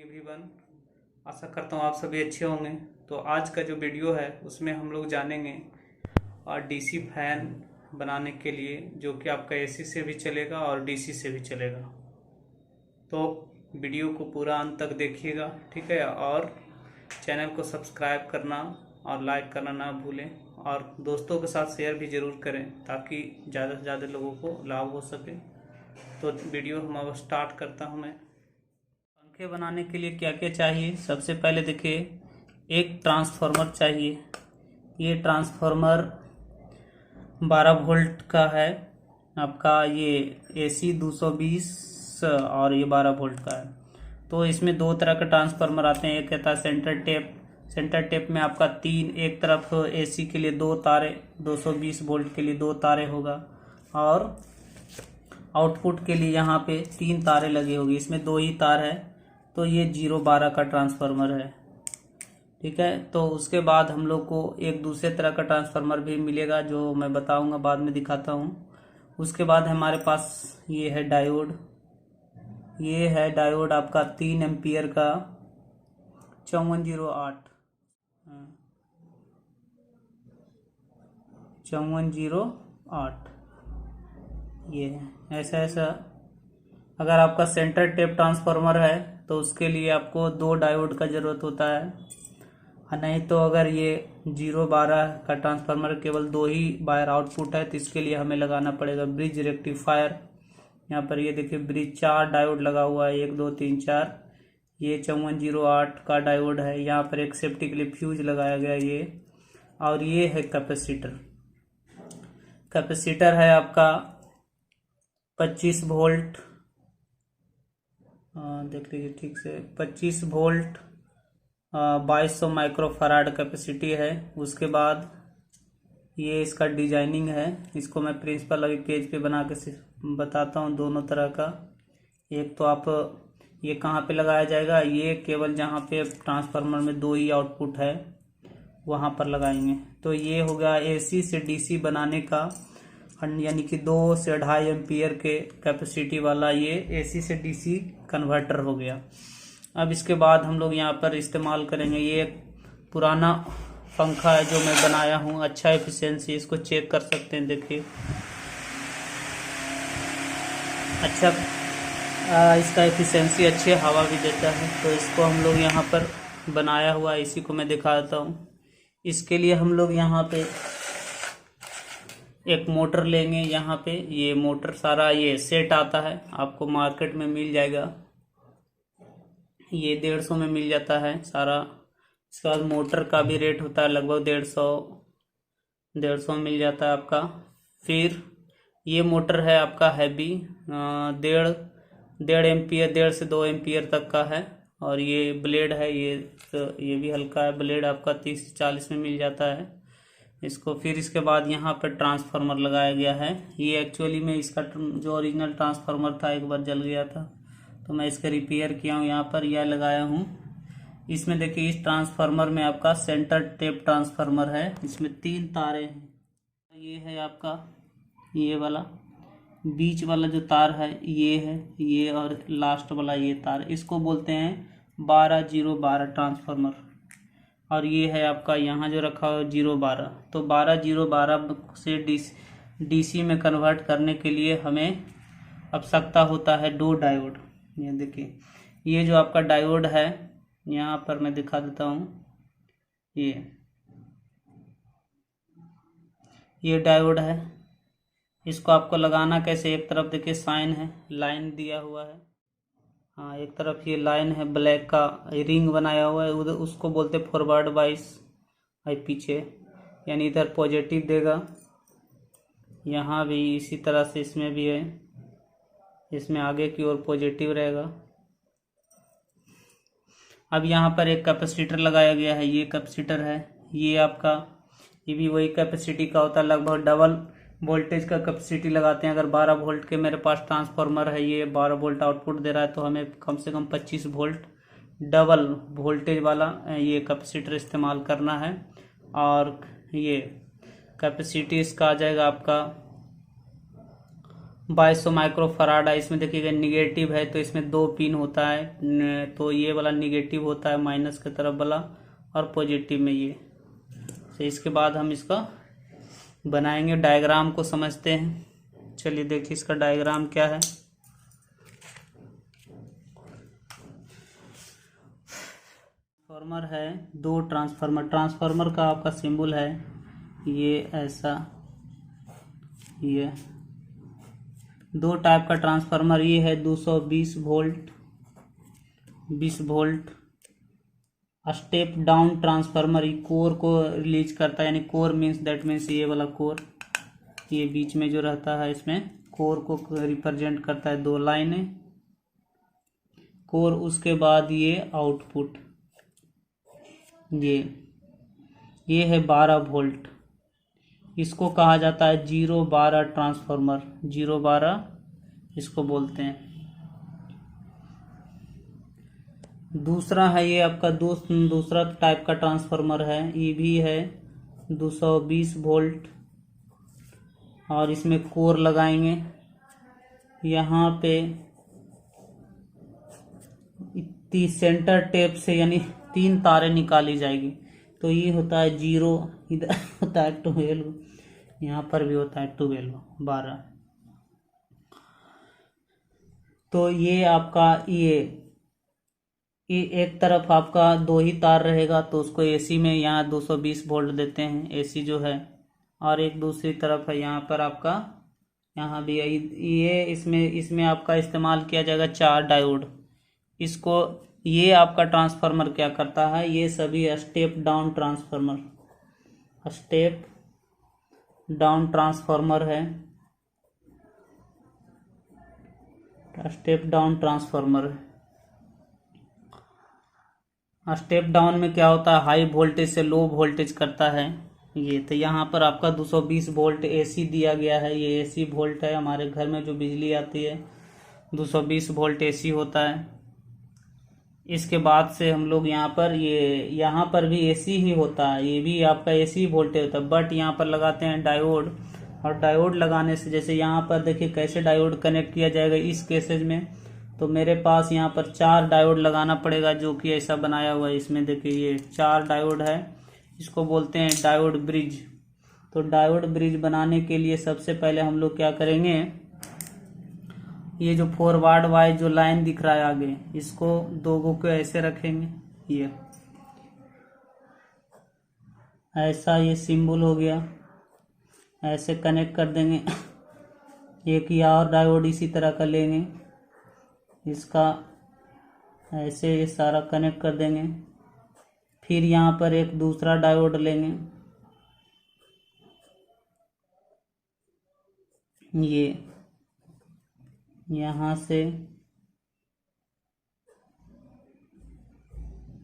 Everyone. आशा करता हूँ आप सभी अच्छे होंगे। तो आज का जो वीडियो है उसमें हम लोग जानेंगे और डीसी फैन बनाने के लिए, जो कि आपका एसी से भी चलेगा और डीसी से भी चलेगा। तो वीडियो को पूरा अंत तक देखिएगा, ठीक है। और चैनल को सब्सक्राइब करना और लाइक करना ना भूलें, और दोस्तों के साथ शेयर भी ज़रूर करें ताकि ज़्यादा से ज़्यादा लोगों को लाभ हो सके। तो वीडियो हम अब स्टार्ट करता हूँ मैं। पंखे बनाने के लिए क्या क्या चाहिए? सबसे पहले देखिए, एक ट्रांसफार्मर चाहिए। ये ट्रांसफार्मर 12 वोल्ट का है आपका। ये एसी 220 और ये 12 वोल्ट का है। तो इसमें दो तरह के ट्रांसफार्मर आते हैं। एक कहता है सेंटर टेप। सेंटर टेप में आपका एक तरफ एसी के लिए दो तारे, 220 वोल्ट के लिए दो तारे होगा, और आउटपुट के लिए यहाँ पे 3 तारे लगी होगी। इसमें 2 ही तार है, तो ये 012 का ट्रांसफार्मर है, ठीक है। तो उसके बाद हम लोग को एक दूसरे तरह का ट्रांसफार्मर भी मिलेगा, जो मैं बताऊंगा, बाद में दिखाता हूँ। उसके बाद हमारे पास ये है डायोड। ये है डायोड आपका 3 एम्पियर का 5408 5408। ये है ऐसा ऐसा। अगर आपका सेंटर टेप ट्रांसफार्मर है तो उसके लिए आपको 2 डायोड का ज़रूरत होता है, और नहीं तो अगर ये 012 का ट्रांसफार्मर केवल 2 ही वायर आउटपुट है तो इसके लिए हमें लगाना पड़ेगा ब्रिज रेक्टिफायर। यहाँ पर ये देखिए, ब्रिज 4 डायोड लगा हुआ है, 1 2 3 4। ये 5408 का डायोड है। यहाँ पर एक सेफ्टी के लिए फ्यूज लगाया गया ये। और ये है कैपेसिटर। कैपेसिटर है आपका 25 वोल्ट, देख लीजिए ठीक से, 25 वोल्ट 2200 माइक्रोफराड कैपेसिटी है। उसके बाद ये इसका डिजाइनिंग है। इसको मैं प्रिंसिपल अभी पेज पे बना के बताता हूँ दोनों तरह का। एक तो आप ये कहाँ पे लगाया जाएगा, ये केवल जहाँ पे ट्रांसफार्मर में 2 ही आउटपुट है वहाँ पर लगाएंगे। तो ये हो गया एसी से डीसी बनाने का, यानी कि 2 से 2.5 एम्पियर के कैपेसिटी वाला ये एसी से डीसी कन्वर्टर हो गया। अब इसके बाद हम लोग यहाँ पर इस्तेमाल करेंगे, ये पुराना पंखा है जो मैं बनाया हूँ, अच्छा एफिशिएंसी, इसको चेक कर सकते हैं। देखिए अच्छा, इसका एफिशिएंसी अच्छी हवा भी देता है। तो इसको हम लोग यहाँ पर बनाया हुआ है, इसी को मैं दिखा देता हूँ। इसके लिए हम लोग यहाँ पे एक मोटर लेंगे। यहाँ पे ये मोटर सारा ये सेट आता है, आपको मार्केट में मिल जाएगा, ये 150 में मिल जाता है सारा। इसके बाद मोटर का भी रेट होता है लगभग 150 मिल जाता है आपका। फिर ये मोटर है आपका हैवी, 1.5 एम्पियर, 1.5 से 2 एम्पियर तक का है। और ये ब्लेड है, ये भी हल्का है। ब्लेड आपका 30 से 40 में मिल जाता है इसको। फिर इसके बाद यहाँ पर ट्रांसफार्मर लगाया गया है। ये एक्चुअली में इसका जो ओरिजिनल ट्रांसफार्मर था एक बार जल गया था, तो मैं इसका रिपेयर किया हूँ, यहाँ पर यह लगाया हूँ। इसमें देखिए, इस ट्रांसफार्मर में आपका सेंटर टेप ट्रांसफार्मर है। इसमें 3 तारे हैं। ये है आपका ये वाला, बीच वाला जो तार है ये है, ये, और लास्ट वाला ये तार, इसको बोलते हैं 12012 ट्रांसफार्मर। और ये है आपका यहाँ जो रखा हुआ 012। तो 12012 से डीसी में कन्वर्ट करने के लिए हमें आवश्यकता होता है 2 डायोड। ये देखिए, ये जो आपका डायोड है, यहाँ पर मैं दिखा देता हूँ। ये डायोड है। इसको आपको लगाना कैसे, एक तरफ देखिए साइन है, लाइन दिया हुआ है। हाँ, एक तरफ ये लाइन है, ब्लैक का रिंग बनाया हुआ है, उधर उसको बोलते फॉरवर्ड वाइस, पीछे, यानी इधर पॉजिटिव देगा। यहाँ भी इसी तरह से इसमें भी है, इसमें आगे की ओर पॉजिटिव रहेगा। अब यहाँ पर एक कैपेसिटर लगाया गया है, ये कैपेसिटर है। ये आपका, ये भी वही कैपेसिटी का होता है, लगभग डबल वोल्टेज का कैपेसिटी लगाते हैं। अगर 12 वोल्ट के मेरे पास ट्रांसफार्मर है, ये 12 वोल्ट आउटपुट दे रहा है, तो हमें कम से कम 25 वोल्ट डबल वोल्टेज वाला ये कैपेसिटर इस्तेमाल करना है। और ये कैपेसिटी इसका आ जाएगा आपका 2200 माइक्रोफराड है। इसमें देखिएगा निगेटिव है तो इसमें 2 पिन होता है, तो ये वाला निगेटिव होता है माइनस की तरफ वाला, और पॉजिटिव में ये। तो इसके बाद हम इसका बनाएंगे, डायग्राम को समझते हैं। चलिए देखिए इसका डायग्राम क्या है। ट्रांसफार्मर है, 2 ट्रांसफार्मर का आपका सिंबल है ये ऐसा, ये 2 टाइप का ट्रांसफार्मर। ये है 220 volt, 20 volt step down transformer. ये कोर को रिलीज करता है, यानी कोर दैट मीन्स ये वाला कोर, ये बीच में जो रहता है इसमें कोर को रिप्रेजेंट करता है, 2 लाइनें कोर। उसके बाद ये आउटपुट, ये है 12 वोल्ट। इसको कहा जाता है 0-12 ट्रांसफार्मर, 0-12 इसको बोलते हैं। दूसरा है ये आपका दूसरा टाइप का ट्रांसफार्मर है, ये भी है 220 वोल्ट, और इसमें कोर लगाएंगे। यहाँ पे सेंटर टेप से यानी 3 तारें निकाली जाएगी, तो ये होता है 0, इधर होता है 12, यहाँ पर भी होता है 12। तो ये आपका ये एक तरफ आपका 2 ही तार रहेगा, तो उसको एसी में यहाँ 220 वोल्ट देते हैं, एसी जो है। और एक दूसरी तरफ है यहाँ पर आपका, यहाँ भी ये इसमें आपका इस्तेमाल किया जाएगा 4 डायोड। इसको ये आपका ट्रांसफार्मर क्या करता है, ये सभी स्टेप डाउन ट्रांसफार्मर है, step down transformer. Step down में क्या होता है, हाई वोल्टेज से लो वोल्टेज करता है ये। तो यहाँ पर आपका 220 वोल्ट एसी दिया गया है, ये एसी वोल्ट है। हमारे घर में जो बिजली आती है 220 वोल्ट एसी होता है। इसके बाद से हम लोग यहाँ पर भी एसी ही होता है, ये भी आपका एसी वोल्टेज होता है, बट यहाँ पर लगाते हैं डायोड। और डायोड लगाने से, जैसे यहाँ पर देखिए कैसे डायोड कनेक्ट किया जाएगा इस केसेज में, तो मेरे पास यहाँ पर 4 डायोड लगाना पड़ेगा, जो कि ऐसा बनाया हुआ है। इसमें देखिए ये 4 डायोड है, इसको बोलते हैं डायोड ब्रिज। तो डायोड ब्रिज बनाने के लिए सबसे पहले हम लोग क्या करेंगे, ये जो फॉरवर्ड वाइज जो लाइन दिख रहा है आगे, इसको 2 को ऐसे रखेंगे, ये ऐसा ये सिंबल हो गया, ऐसे कनेक्ट कर देंगे। एक या और डायोड इसी तरह का लेंगे, इसका ऐसे ये सारा कनेक्ट कर देंगे। फिर यहाँ पर एक दूसरा डायोड लेंगे, ये यहाँ से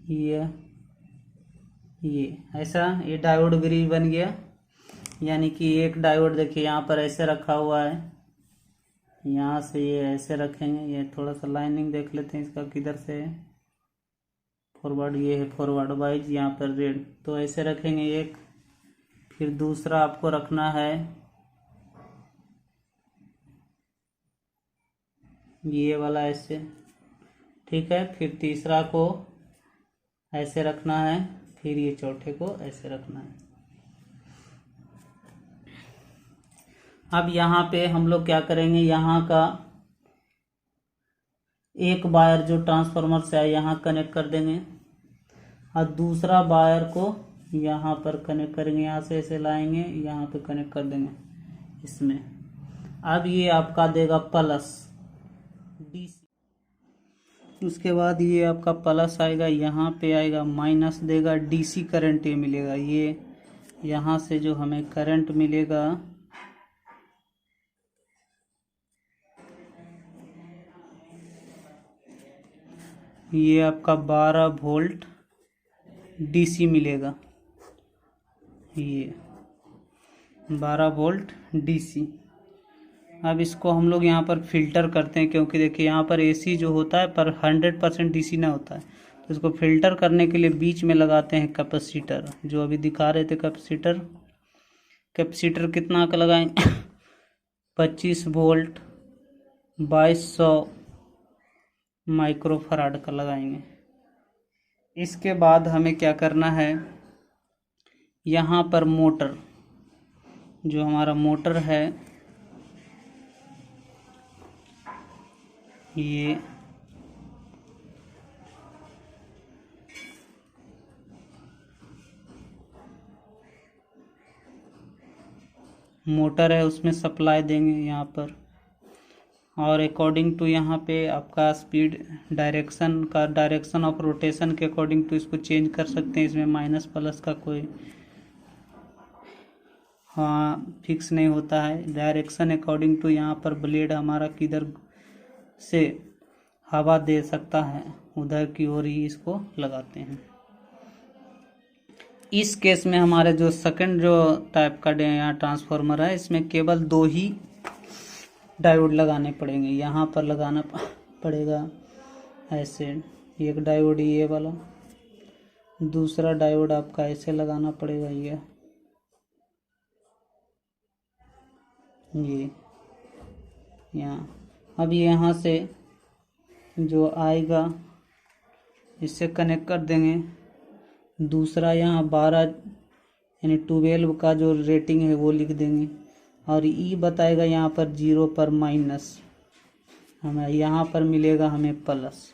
ये ऐसा ये डायोड ब्रिज बन गया। यानी कि एक डायोड देखिए यहाँ पर ऐसे रखा हुआ है, यहाँ से ये ऐसे रखेंगे। ये थोड़ा सा लाइनिंग देख लेते हैं इसका किधर से है, फॉरवर्ड, ये है फॉरवर्ड वाइज, यहाँ पर रेड, तो ऐसे रखेंगे एक। फिर दूसरा आपको रखना है ये वाला ऐसे, ठीक है। फिर तीसरा को ऐसे रखना है, फिर ये चौथे को ऐसे रखना है। अब यहाँ पे हम लोग क्या करेंगे, यहाँ का एक वायर जो ट्रांसफार्मर से है यहाँ कनेक्ट कर देंगे, और दूसरा वायर को यहाँ पर कनेक्ट करेंगे, यहाँ से ऐसे लाएंगे, यहाँ पे कनेक्ट कर देंगे इसमें। अब ये आपका देगा प्लस डीसी। उसके बाद ये आपका प्लस आएगा, यहाँ पे आएगा माइनस देगा, डीसी करंट ये मिलेगा। ये यहाँ से जो हमें करंट मिलेगा ये आपका 12 वोल्ट डीसी मिलेगा, ये 12 वोल्ट डीसी। अब इसको हम लोग यहाँ पर फिल्टर करते हैं, क्योंकि देखिए यहाँ पर एसी जो होता है पर 100% डीसी ना होता है, तो इसको फिल्टर करने के लिए बीच में लगाते हैं कैपेसिटर, जो अभी दिखा रहे थे कैपेसिटर। कैपेसिटर कितना का लगाएं 25 वोल्ट 2200 माइक्रोफराड का लगाएंगे। इसके बाद हमें क्या करना है, यहाँ पर मोटर, जो हमारा मोटर है ये मोटर है, उसमें सप्लाई देंगे यहाँ पर। और अकॉर्डिंग टू यहाँ पे आपका स्पीड डायरेक्शन ऑफ रोटेशन के अकॉर्डिंग टू इसको चेंज कर सकते हैं। इसमें माइनस प्लस का कोई फिक्स नहीं होता है। डायरेक्शन अकॉर्डिंग टू यहाँ पर ब्लेड हमारा किधर से हवा दे सकता है उधर की ओर ही इसको लगाते हैं। इस केस में हमारे जो सेकंड जो टाइप का यहाँ ट्रांसफार्मर है, इसमें केवल 2 ही डायोड लगाने पड़ेंगे। यहाँ पर लगाना पड़ेगा ऐसे, एक डायोड ये वाला, दूसरा डायोड आपका ऐसे लगाना पड़ेगा ये यहाँ। अब यहाँ से जो आएगा इससे कनेक्ट कर देंगे। दूसरा यहाँ 12 यानी 12 का जो रेटिंग है वो लिख देंगे। और ई बताएगा यहाँ पर 0 पर माइनस, हमें यहाँ पर मिलेगा हमें प्लस।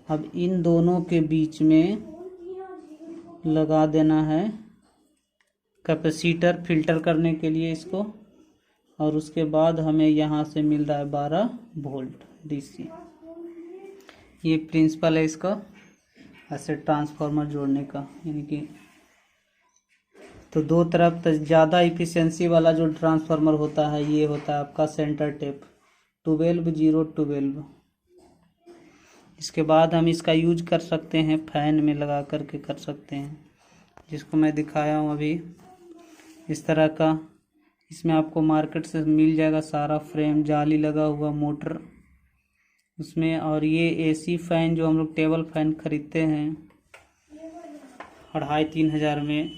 अब इन दोनों के बीच में लगा देना है कैपेसिटर फिल्टर करने के लिए इसको। और उसके बाद हमें यहाँ से मिल रहा है 12 वोल्ट डीसी। ये प्रिंसिपल है इसका ऐसे ट्रांसफार्मर जोड़ने का, यानी कि तो 2 तरफ तो ज़्यादा इफिशिएंसी वाला जो ट्रांसफार्मर होता है ये होता है आपका सेंटर टेप 12-0-12। इसके बाद हम इसका यूज कर सकते हैं फैन में लगा करके कर सकते हैं, जिसको मैं दिखाया हूँ अभी इस तरह का। इसमें आपको मार्केट से मिल जाएगा सारा फ्रेम, जाली लगा हुआ मोटर उसमें। और ये एसी फैन जो हम लोग टेबल फैन खरीदते हैं 2500-3000 हज़ार में,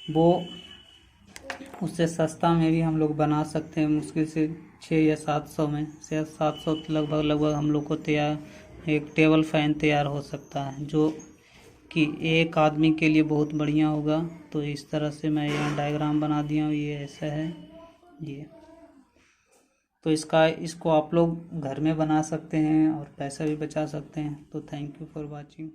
वो उससे सस्ता में भी हम लोग बना सकते हैं। मुश्किल से 600 या 700 में से 700 लगभग हम लोग को तैयार एक टेबल फैन तैयार हो सकता है, जो कि एक आदमी के लिए बहुत बढ़िया होगा। तो इस तरह से मैं यहाँ डायग्राम बना दिया हूँ, ये ऐसा है ये। तो इसको आप लोग घर में बना सकते हैं और पैसा भी बचा सकते हैं। तो थैंक यू फॉर वॉचिंग।